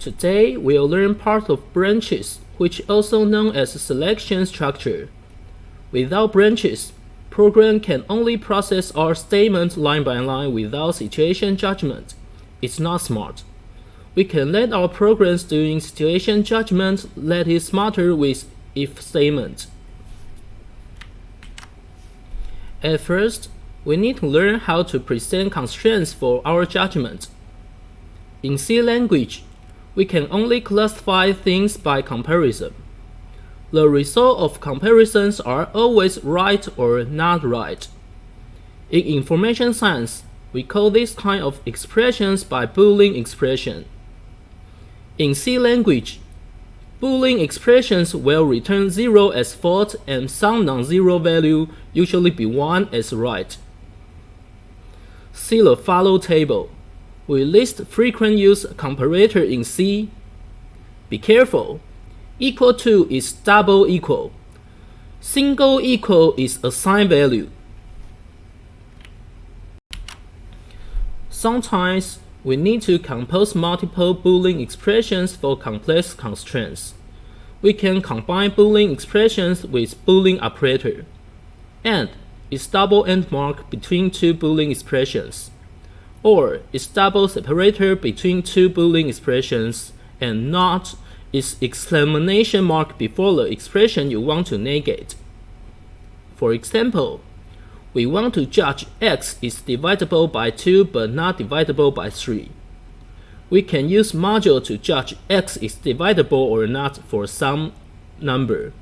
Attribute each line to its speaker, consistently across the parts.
Speaker 1: Today, we'll learn part of branches, which also known as selection structure. Without branches, program can only process our statement line by line without situation judgment. It's not smart. We can let our programs doing situation judgment let it smarter with if statement. At first, we need to learn how to present constraints for our judgment. In C language, we can only classify things by comparison. The result of comparisons are always right or not right. In information science, we call this kind of expressions by Boolean expression. In C language, Boolean expressions will return 0 as false and some non-zero value, usually be 1, as right. See the follow table. We list frequent use comparator in C. Be careful. Equal to is double equal. Single equal is assigned value. Sometimes, we need to compose multiple Boolean expressions for complex constraints. We can combine Boolean expressions with Boolean operator. AND is double end mark between two Boolean expressions. OR is double separator between two Boolean expressions, and NOT is exclamation mark before the expression you want to negate. For example, we want to judge x is divisible by 2 but not divisible by 3. We can use module to judge x is divisible or not for some number,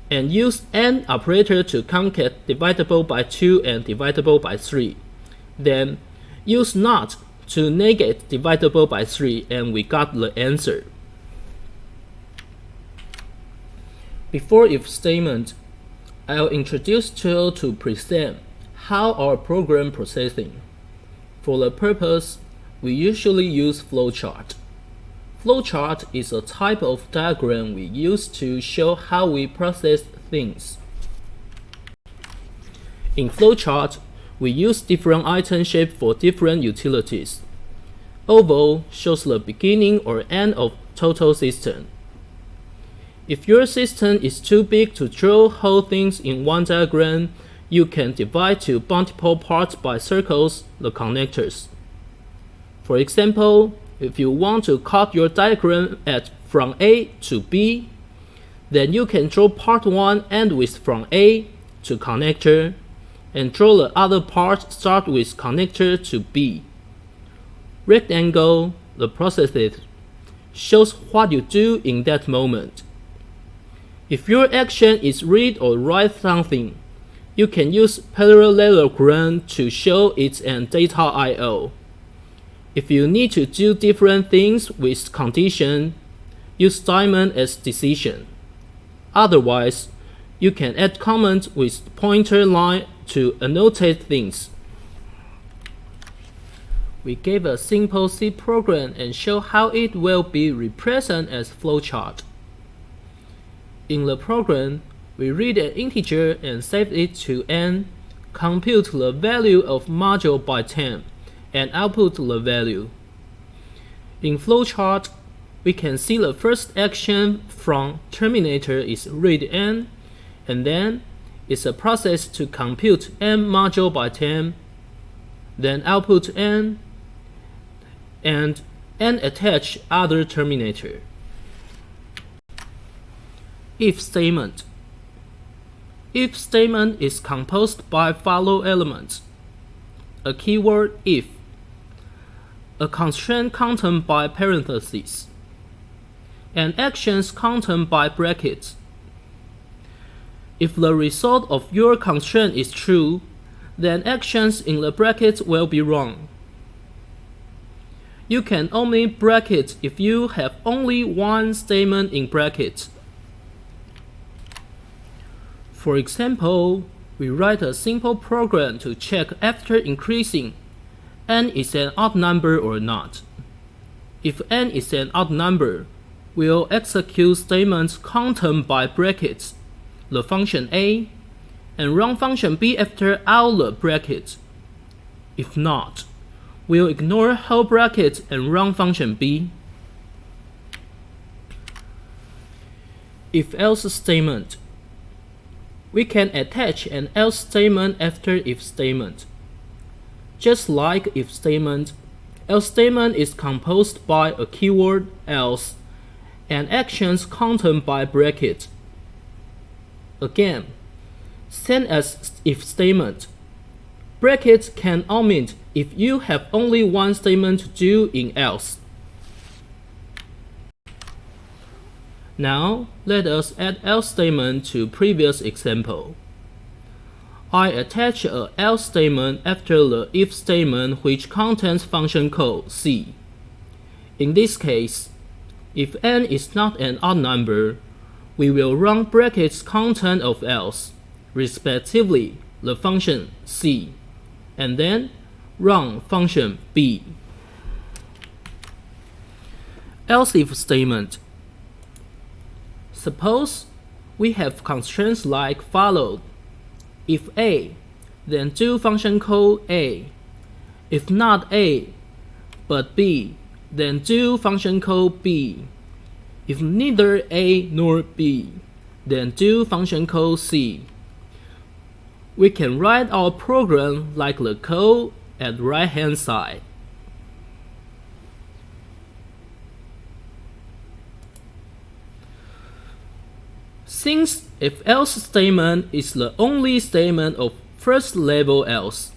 Speaker 1: and use AND operator to concat divisible by 2 and divisible by 3. Then use NOT to negate divisible by 3, and we got the answer. Before if statement, I'll introduce tool to present how our program processing. For the purpose, we usually use flowchart. Flowchart is a type of diagram we use to show how we process things. In flowchart, we use different item shape for different utilities. Oval shows the beginning or end of total system. If your system is too big to draw whole things in one diagram, you can divide to multiple parts by circles, the connectors. For example, if you want to cut your diagram from A to B, then you can draw part 1 end with from A to connector, and draw the other part start with connector to B. Rectangle, the process, shows what you do in that moment. If your action is read or write something, you can use parallelogram to show it's an data I/O. If you need to do different things with condition, use diamond as decision. Otherwise, you can add comment with pointer line to annotate things. We gave a simple C program and show how it will be represented as flowchart. In the program, we read an integer and save it to N, compute the value of module by 10, and output the value. In flowchart, we can see the first action from terminator is read N, and then it's a process to compute N module by 10, then output N, and N attach other terminator. If statement. If statement is composed by follow elements: a keyword if, a constraint contained by parentheses, and actions contained by brackets. If the result of your constraint is true, then actions in the brackets will be wrong. You can only bracket if you have only one statement in brackets. For example, we write a simple program to check after increasing N is an odd number or not. If N is an odd number, we'll execute statements contained by brackets, the function A, and run function B after all the brackets. If not, we'll ignore whole bracket and run function B. If-else statement. We can attach an else statement after if statement. Just like if statement, else statement is composed by a keyword else and actions contained by brackets. Again, same as if statement. Brackets can omit if you have only one statement to do in else. Now, let us add else statement to previous example. I attach a else statement after the if statement which contains function code C. In this case, if n is not an odd number, we will run brackets content of else, respectively the function C, and then run function B. Else if statement. Suppose we have constraints like followed. If A, then do function call A. If not A, but B, then do function call B. If neither A nor B, then do function call C. We can write our program like the code at the right hand side. Since if-else statement is the only statement of first level else,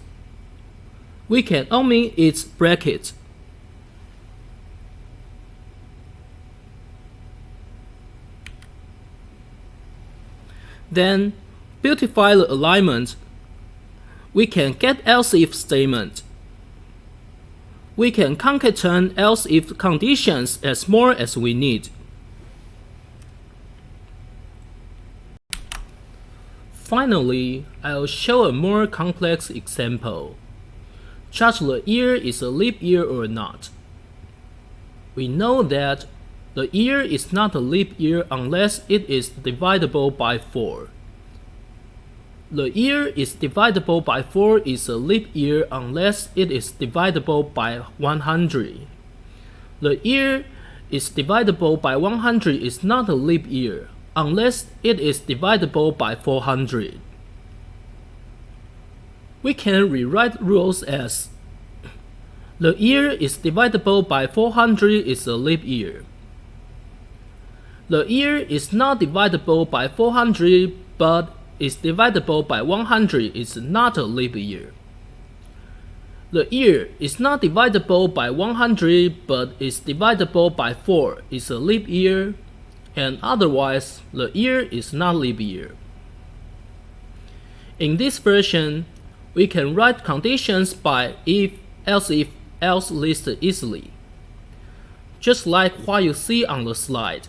Speaker 1: we can omit its bracket. Then, beautify the alignment. We can get else-if statement. We can concatenate else-if conditions as more as we need. Finally, I'll show a more complex example. Judge the year is a leap year or not. We know that the year is not a leap year unless it is divisible by 4. The year is divisible by 4 is a leap year unless it is divisible by 100. The year is divisible by 100 is not a leap year unless it is divisible by 400. We can rewrite rules as the year is divisible by 400 is a leap year. The year is not divisible by 400 but is divisible by 100 is not a leap year. The year is not divisible by 100 but is divisible by 4 is a leap year, and otherwise the year is not leap year. In this version, we can write conditions by if, else list easily, just like what you see on the slide.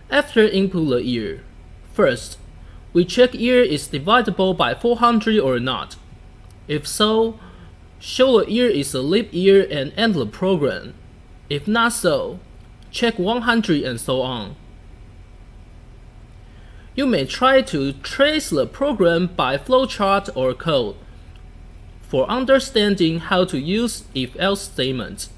Speaker 1: After input the year, first, we check year is divisible by 400 or not. If so, show the year is a leap year and end the program. If not so, check 100 and so on. You may try to trace the program by flowchart or code for understanding how to use if-else statements.